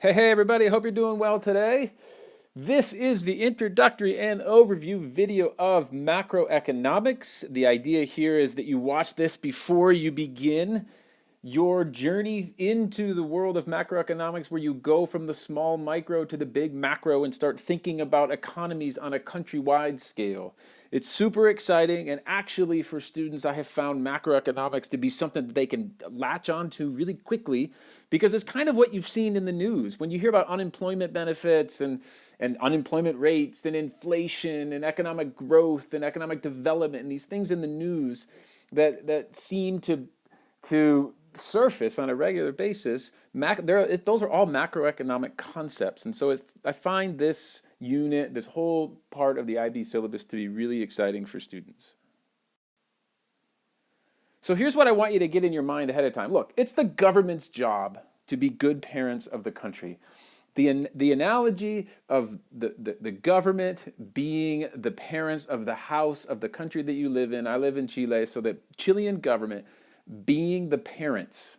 Hey, everybody, hope you're doing well today. This is the introductory and overview video of macroeconomics. The idea here is that you watch this before you begin your journey into the world of macroeconomics, where you go from the small micro to the big macro and start thinking about economies on a countrywide scale. It's super exciting, and actually, for students, I have found macroeconomics to be something that they can latch onto really quickly because it's kind of what you've seen in the news. When you hear about unemployment benefits and unemployment rates and inflation and economic growth and economic development and these things in the news that seem to surface on a regular basis, those are all macroeconomic concepts. And so I find this unit, this whole part of the IB syllabus, to be really exciting for students. So here's what I want you to get in your mind ahead of time. Look, it's the government's job to be good parents of the country. The analogy of the government being the parents of the house of the country that you live in. I live in Chile, so the Chilean government being the parents,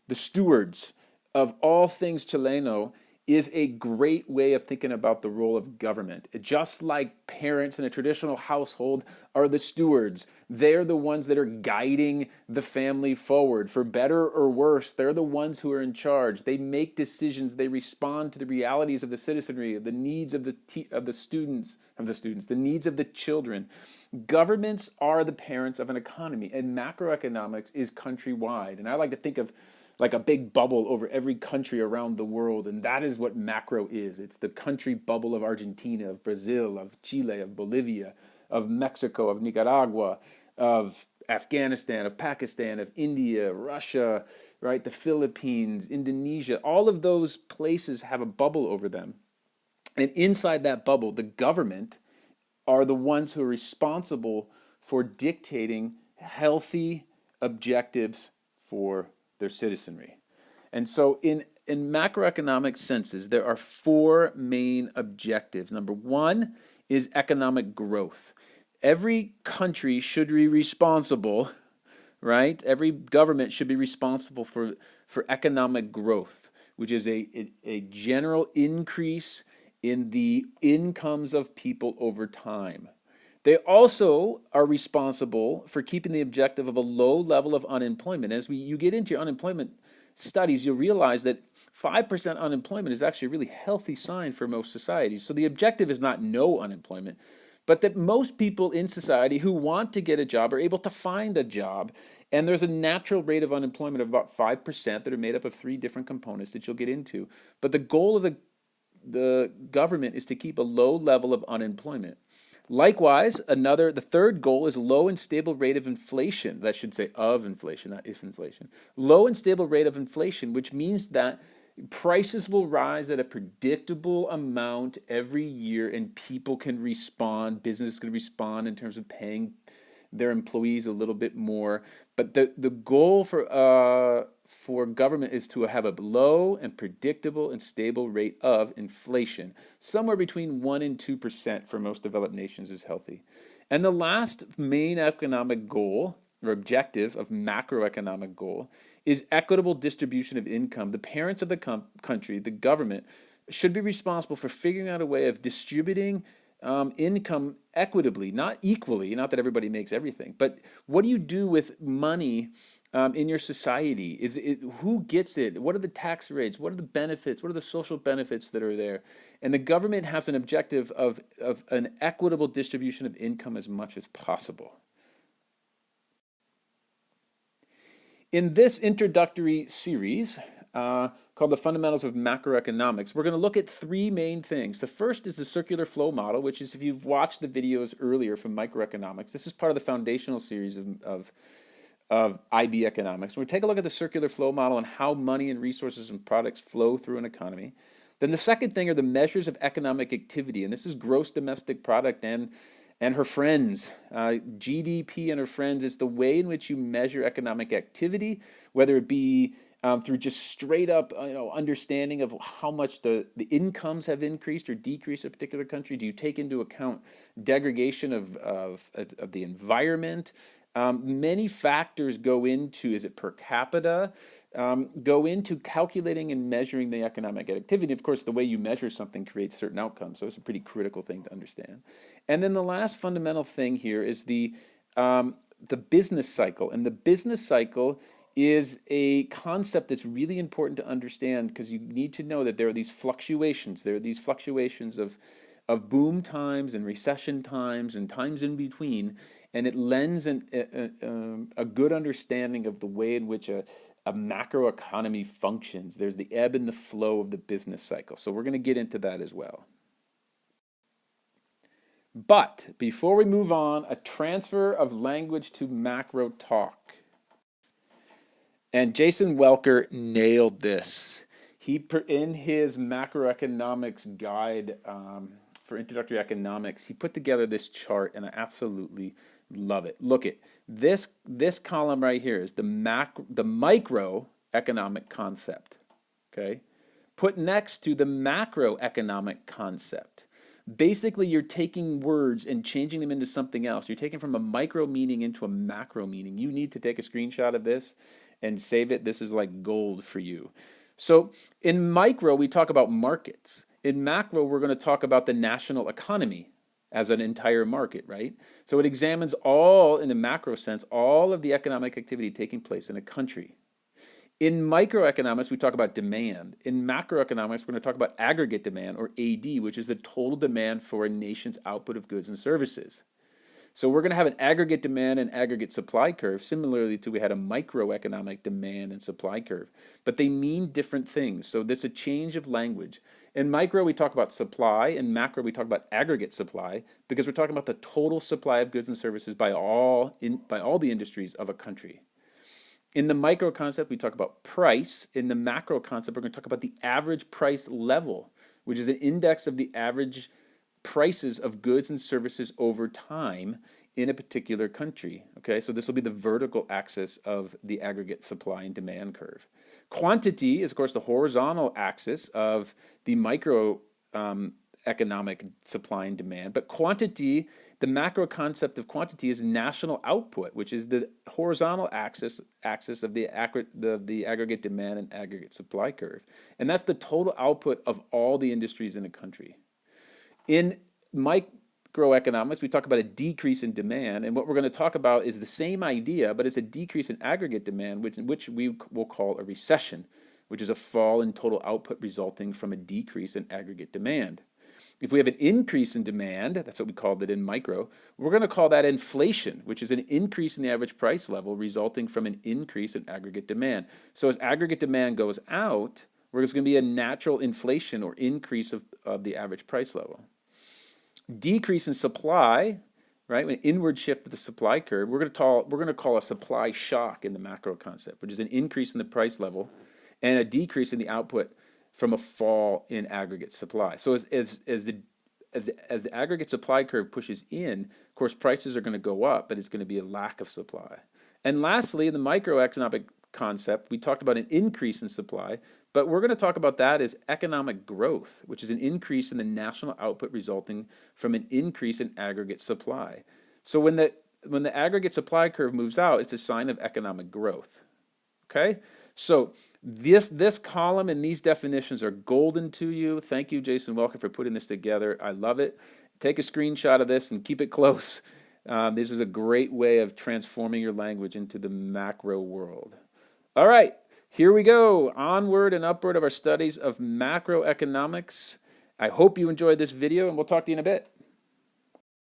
the stewards of all things Chileno, is a great way of thinking about the role of government. Just like parents in a traditional household are the stewards, they're the ones that are guiding the family forward. For better or worse, they're the ones who are in charge. They make decisions, they respond to the realities of the citizenry, the needs of the students, the needs of the children. Governments are the parents of an economy, and macroeconomics is countrywide. And I like to think of like a big bubble over every country around the world, and that is what macro is. It's the country bubble of Argentina, of Brazil, of Chile, of Bolivia, of Mexico, of Nicaragua, of Afghanistan, of Pakistan, of India, Russia, right? The Philippines, Indonesia. All of those places have a bubble over them. And inside that bubble, the government are the ones who are responsible for dictating healthy objectives for their citizenry. And so in macroeconomic senses, there are four main objectives. Number one is economic growth. Every country should be responsible, right? Every government should be responsible for economic growth, which is a general increase in the incomes of people over time. They also are responsible for keeping the objective of a low level of unemployment. As you get into your unemployment studies, you'll realize that 5% unemployment is actually a really healthy sign for most societies. So the objective is not no unemployment, but that most people in society who want to get a job are able to find a job. And there's a natural rate of unemployment of about 5% that are made up of three different components that you'll get into. But the goal of the government is to keep a low level of unemployment. Likewise, the third goal is low and stable rate of inflation. That should say of inflation, not if inflation. Low and stable rate of inflation, which means that prices will rise at a predictable amount every year, and people can respond, businesses can respond in terms of paying their employees a little bit more. But the goal for government is to have a low and predictable and stable rate of inflation. Somewhere between 1% and 2% for most developed nations is healthy. And the last main economic goal or objective of macroeconomic goal is equitable distribution of income. The parents of the country, the government, should be responsible for figuring out a way of distributing income equitably, not equally, not that everybody makes everything, but what do you do with money in your society? Who gets it? What are the tax rates? What are the benefits? What are the social benefits that are there? And the government has an objective of an equitable distribution of income as much as possible. In this introductory series, called The Fundamentals of Macroeconomics, we're going to look at three main things. The first is the circular flow model, which is, if you've watched the videos earlier from Microeconomics, this is part of the foundational series of IB economics. We'll take a look at the circular flow model and how money and resources and products flow through an economy. Then the second thing are the measures of economic activity, and this is gross domestic product and her friends. GDP and her friends is the way in which you measure economic activity, whether it be through just straight up understanding of how much the incomes have increased or decreased in a particular country. Do you take into account degradation of the environment? Many factors go into, is it per capita? go into calculating and measuring the economic activity. Of course, the way you measure something creates certain outcomes, so it's a pretty critical thing to understand. And then the last fundamental thing here is the business cycle. And the business cycle is a concept that's really important to understand because you need to know that there are these fluctuations. There are these fluctuations of boom times and recession times and times in between, and it lends a good understanding of the way in which a macroeconomy functions. There's the ebb and the flow of the business cycle. So we're going to get into that as well. But before we move on, a transfer of language to macro talk. And Jason Welker nailed this. In his macroeconomics guide for introductory economics, he put together this chart, and I absolutely love it. Look at this column right here is the microeconomic concept. Okay, put next to the macroeconomic concept. Basically, you're taking words and changing them into something else. You're taking from a micro meaning into a macro meaning. You need to take a screenshot of this and save it. This is like gold for you. So in micro, we talk about markets. In macro, we're going to talk about the national economy as an entire market, right? So it examines all, in the macro sense, all of the economic activity taking place in a country. In microeconomics, we talk about demand. In macroeconomics, we're going to talk about aggregate demand, or AD, which is the total demand for a nation's output of goods and services. So we're going to have an aggregate demand and aggregate supply curve, similarly to we had a microeconomic demand and supply curve. But they mean different things, so there's a change of language. In micro, we talk about supply. In macro, we talk about aggregate supply, because we're talking about the total supply of goods and services by all the industries of a country. In the micro concept, we talk about price. In the macro concept, we're going to talk about the average price level, which is an index of the average prices of goods and services over time in a particular country. Okay, so this will be the vertical axis of the aggregate supply and demand curve. Quantity is, of course, the horizontal axis of the micro economic supply and demand, but quantity, the macro concept of quantity, is national output, which is the horizontal axis of the aggregate demand and aggregate supply curve, and that's the total output of all the industries in a country. In microeconomics, we talk about a decrease in demand, and what we're going to talk about is the same idea, but it's a decrease in aggregate demand, which we will call a recession, which is a fall in total output resulting from a decrease in aggregate demand. If we have an increase in demand, that's what we called it in micro, we're going to call that inflation, which is an increase in the average price level resulting from an increase in aggregate demand. So as aggregate demand goes out, there's going to be a natural inflation or increase of the average price level. Decrease in supply, right? An inward shift of the supply curve, we're going to call a supply shock in the macro concept, which is an increase in the price level and a decrease in the output from a fall in aggregate supply. So as the aggregate supply curve pushes in, of course, prices are going to go up, but it's going to be a lack of supply. And lastly, in the microeconomic concept, we talked about an increase in supply, but we're going to talk about that as economic growth, which is an increase in the national output resulting from an increase in aggregate supply. So when the aggregate supply curve moves out, it's a sign of economic growth. Okay? So this column and these definitions are golden to you. Thank you, Jason Welker, for putting this together. I love it. Take a screenshot of this and keep it close. This is a great way of transforming your language into the macro world. All right, here we go. Onward and upward of our studies of macroeconomics. I hope you enjoyed this video, and we'll talk to you in a bit.